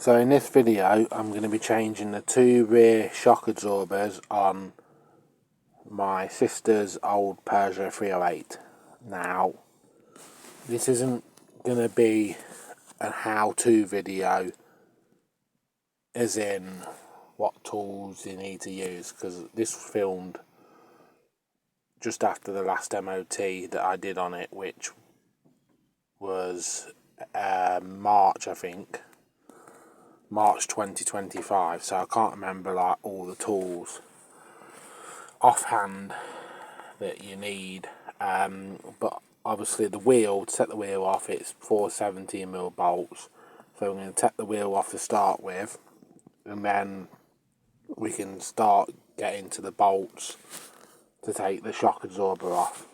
So in this video I'm going to be changing the two rear shock absorbers on my sister's old Peugeot 308. Now this isn't going to be a how-to video as in what tools you need to use, because this was filmed just after the last MOT that I did on it, which was March, I think. March 2025, so I can't remember like all the tools offhand that you need, but obviously the wheel, to set the wheel off, it's 4 17mm bolts, so I'm going to take the wheel off to start with, and then we can start getting to the bolts to take the shock absorber off.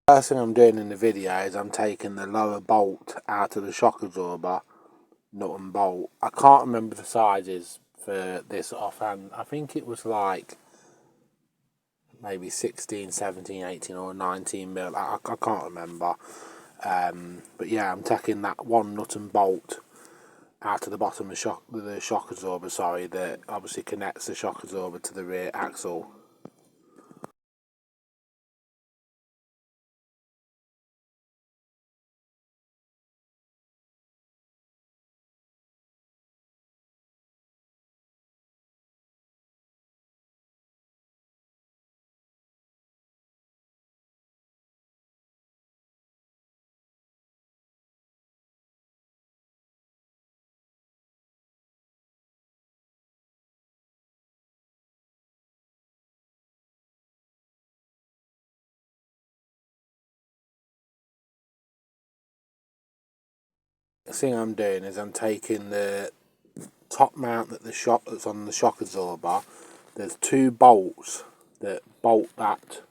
First thing I'm doing in the video is I'm taking the lower bolt out of the shock absorber, nut and bolt. I can't remember the sizes for this offhand. I think it was like maybe 16, 17, 18 or 19mm. I can't remember. But yeah, I'm taking that one nut and bolt out of the bottom of the shock absorber, that obviously connects the shock absorber to the rear axle. The thing I'm doing is I'm taking the top mount that's on the shock absorber. There's two bolts that bolt that.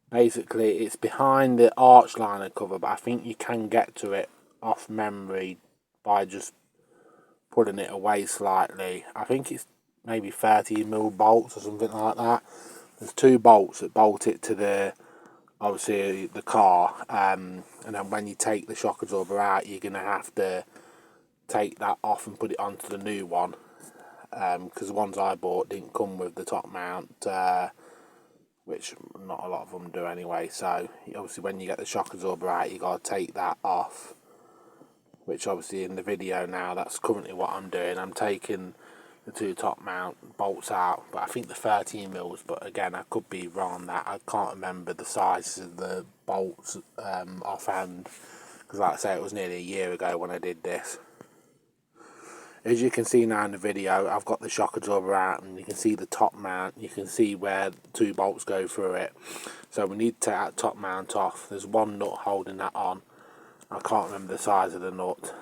Basically, it's behind the arch liner cover, but I think you can get to it off memory by just putting it away slightly. I think it's maybe 30mm bolts or something like that. There's two bolts that bolt it to obviously the car, and then when you take the shock absorber out, you're going to have to take that off and put it onto the new one, because the ones I bought didn't come with the top mount, which not a lot of them do anyway. So obviously when you get the shock absorber out, you got to take that off, which obviously in the video now, that's currently what I'm doing. I'm taking the two top mount bolts out, but I think the 13mm, but again, I could be wrong on that. I can't remember the size of the bolts offhand, because like I say, it was nearly a year ago when I did this. As you can see now in the video, I've got the shock absorber out, and you can see the top mount. You can see where the two bolts go through it. So we need to take that top mount off. There's one nut holding that on. I can't remember the size of the nut.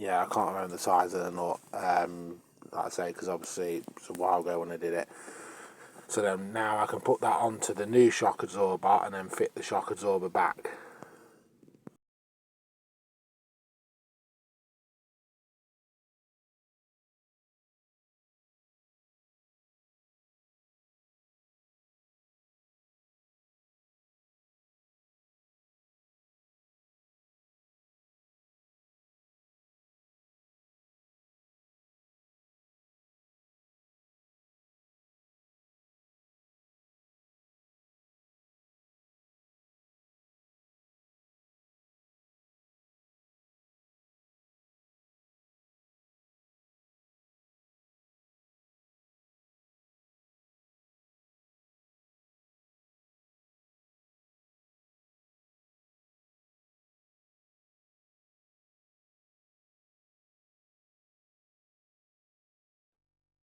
Yeah, I can't remember the size of the nut, like I say, because obviously it's a while ago when I did it. So then now I can put that onto the new shock absorber and then fit the shock absorber back.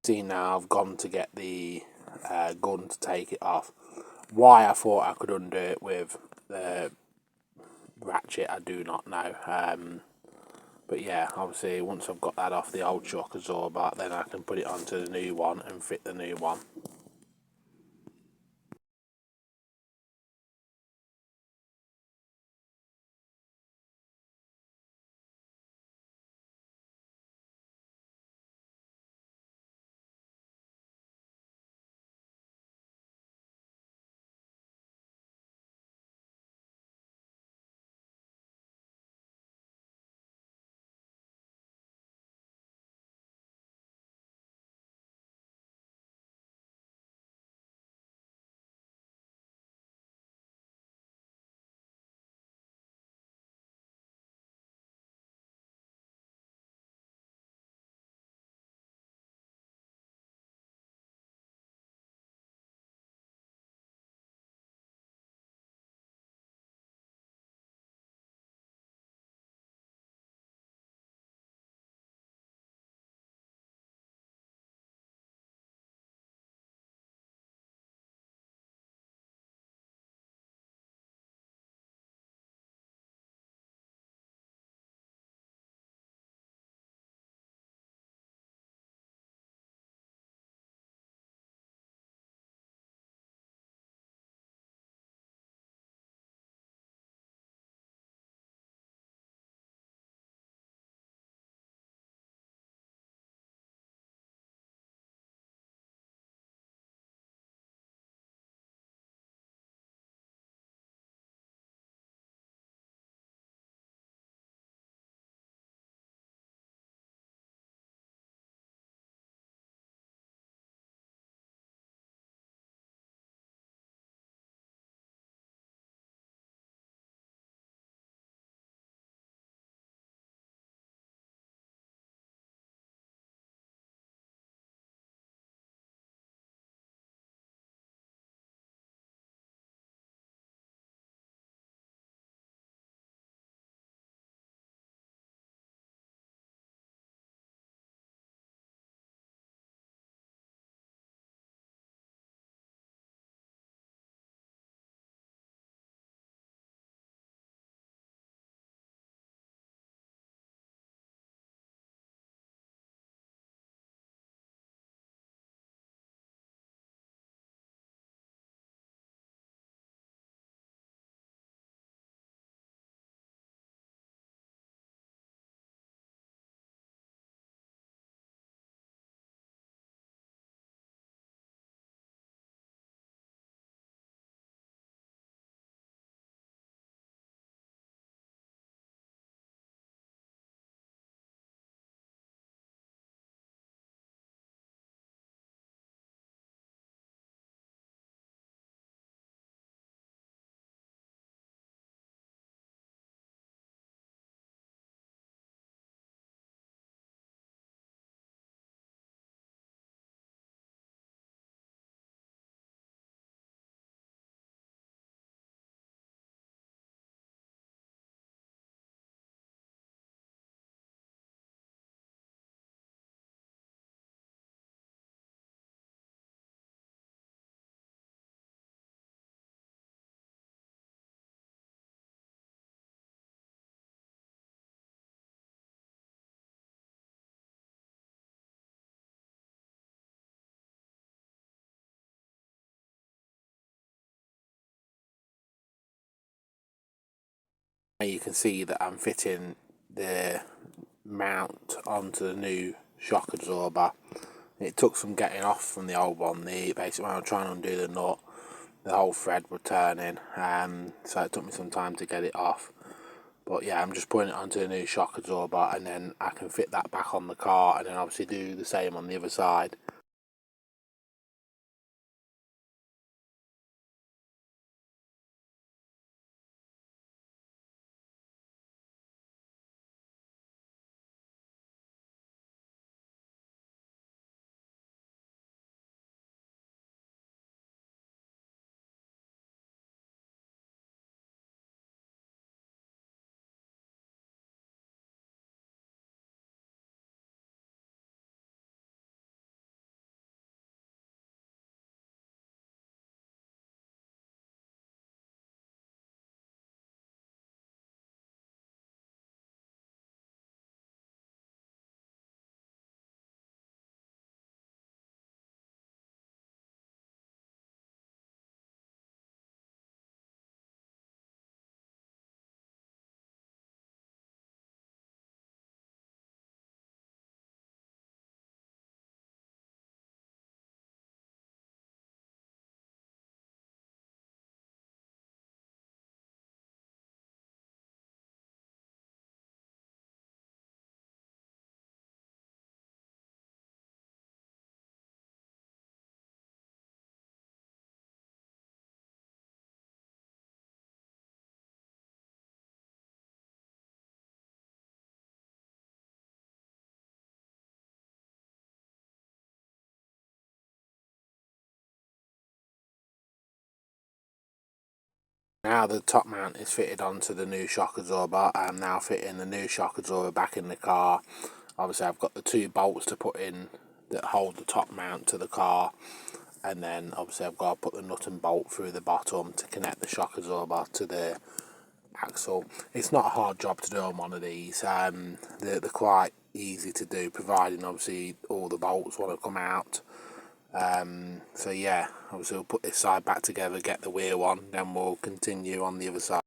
See, now I've gone to get the gun to take it off. Why I thought I could undo it with the ratchet, I do not know. But yeah, obviously once I've got that off the old shock absorber, then I can put it onto the new one and fit the new one. And you can see that I'm fitting the mount onto the new shock absorber. It took some getting off from the old one. Basically when I was trying to undo the nut, the whole thread was turning, so it took me some time to get it off. But yeah, I'm just putting it onto the new shock absorber, and then I can fit that back on the car, and then obviously do the same on the other side. Now the top mount is fitted onto the new shock absorber. I'm now fitting the new shock absorber back in the car. Obviously I've got the 2 bolts to put in that hold the top mount to the car, and then obviously I've got to put the nut and bolt through the bottom to connect the shock absorber to the axle. It's not a hard job to do on one of these. They're quite easy to do, providing obviously all the bolts want to come out. So yeah, obviously we'll put this side back together, get the wheel on, then we'll continue on the other side.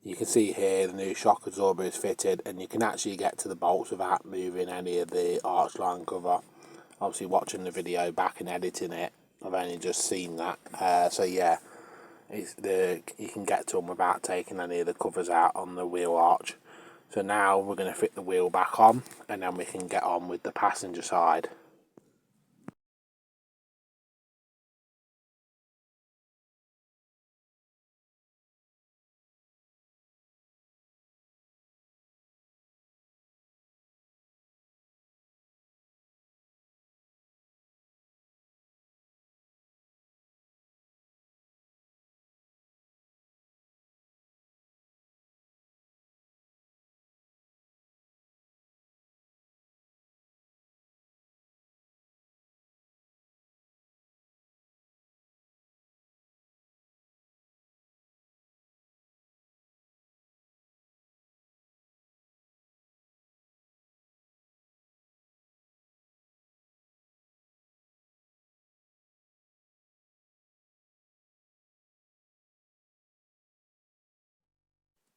You can see here the new shock absorber is fitted, and you can actually get to the bolts without moving any of the arch line cover. Obviously watching the video back and editing it, I've only just seen that. So yeah, you can get to them without taking any of the covers out on the wheel arch. So now we're going to fit the wheel back on, and then we can get on with the passenger side.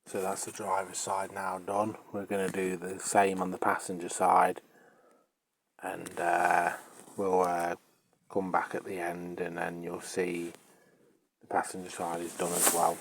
So that's the driver's side now done. We're going to do the same on the passenger side, and we'll come back at the end, and then you'll see the passenger side is done as well.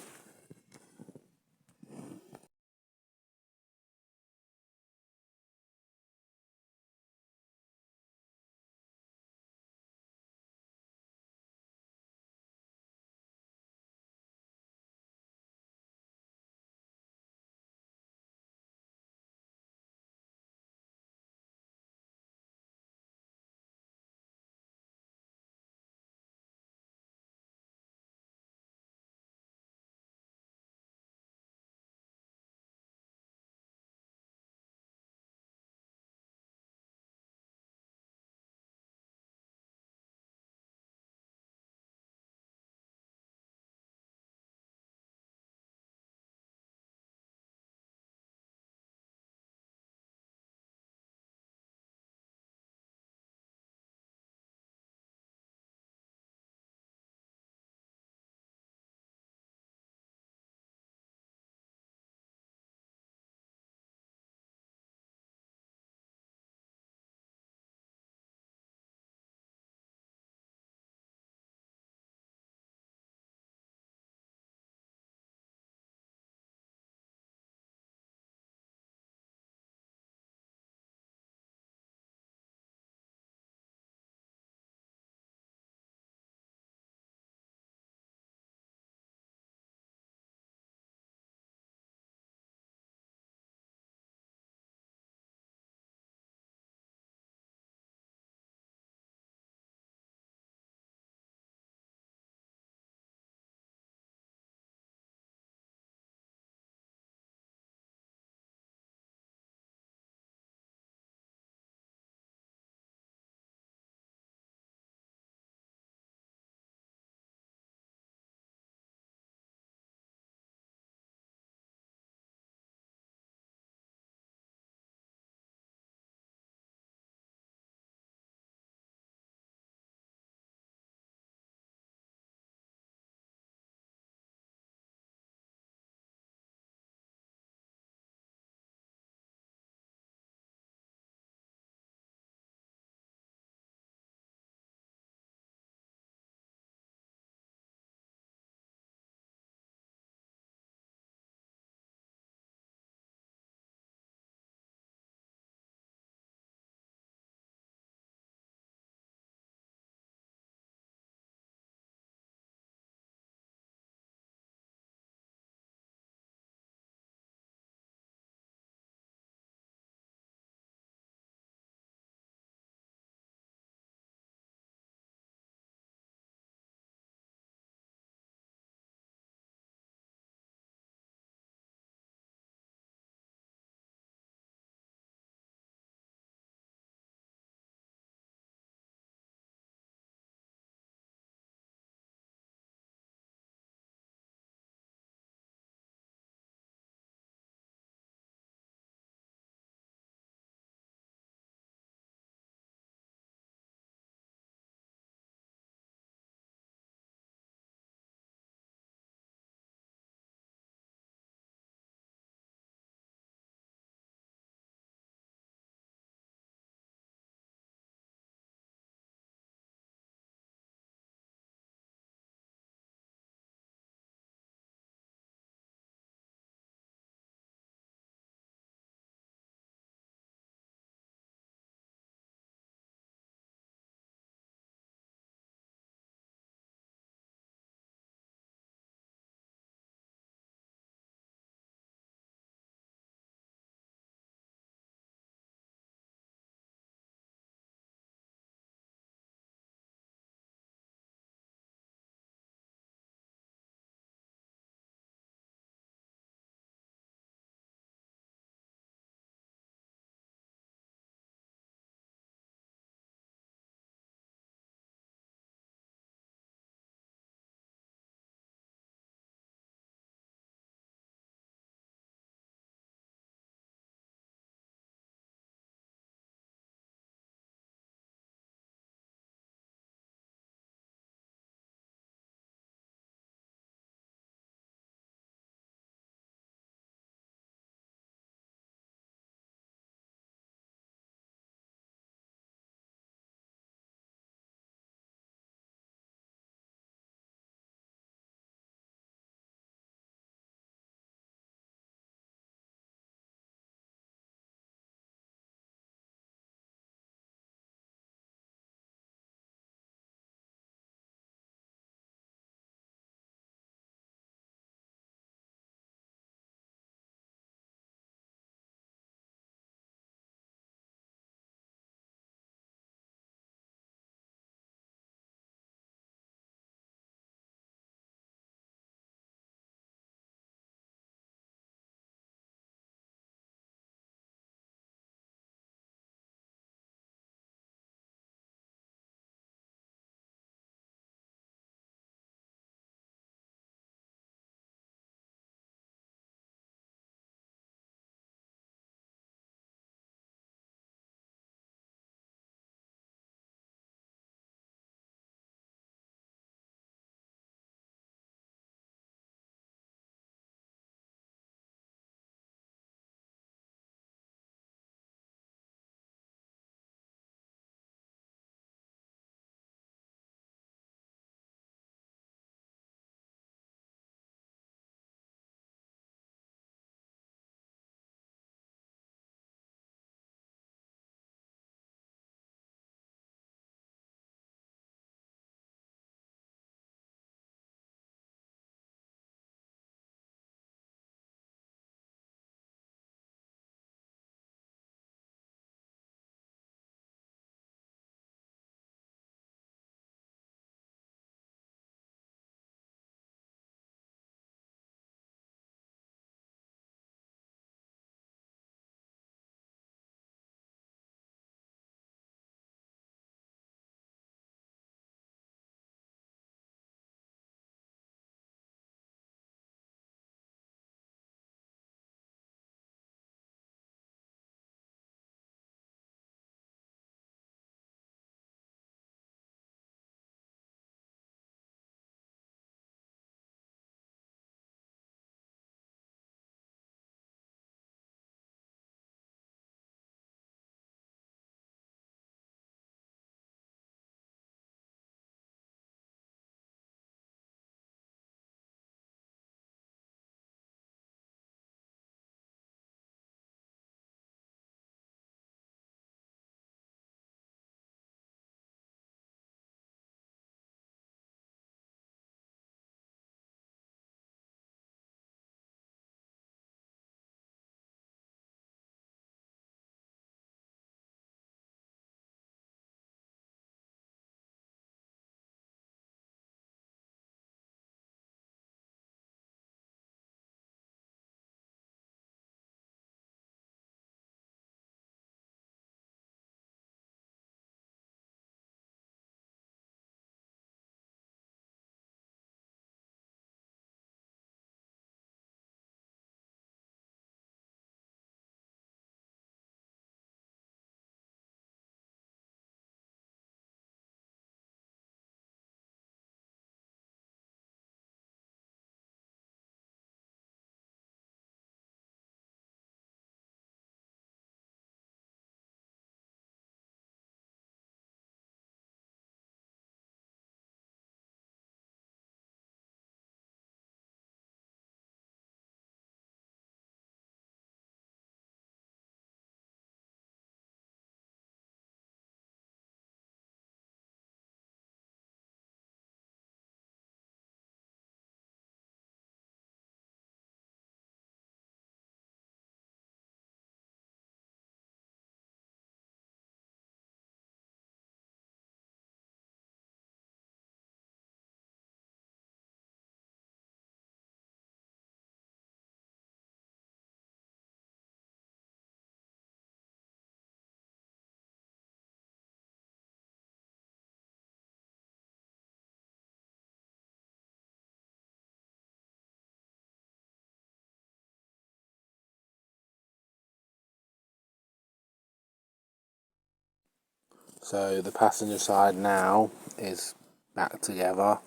So the passenger side now is back together,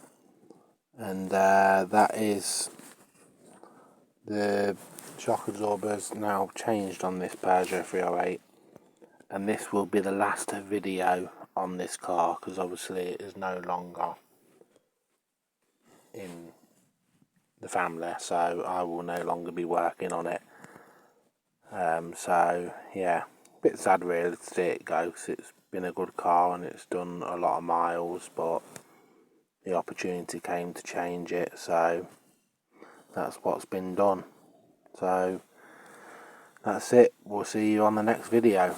and that is the shock absorbers now changed on this Peugeot 308, and this will be the last video on this car because obviously it is no longer in the family, so I will no longer be working on it. So yeah, a bit sad really to see it go, because it's been a good car and it's done a lot of miles, but the opportunity came to change it, so that's what's been done. So that's it, we'll see you on the next video.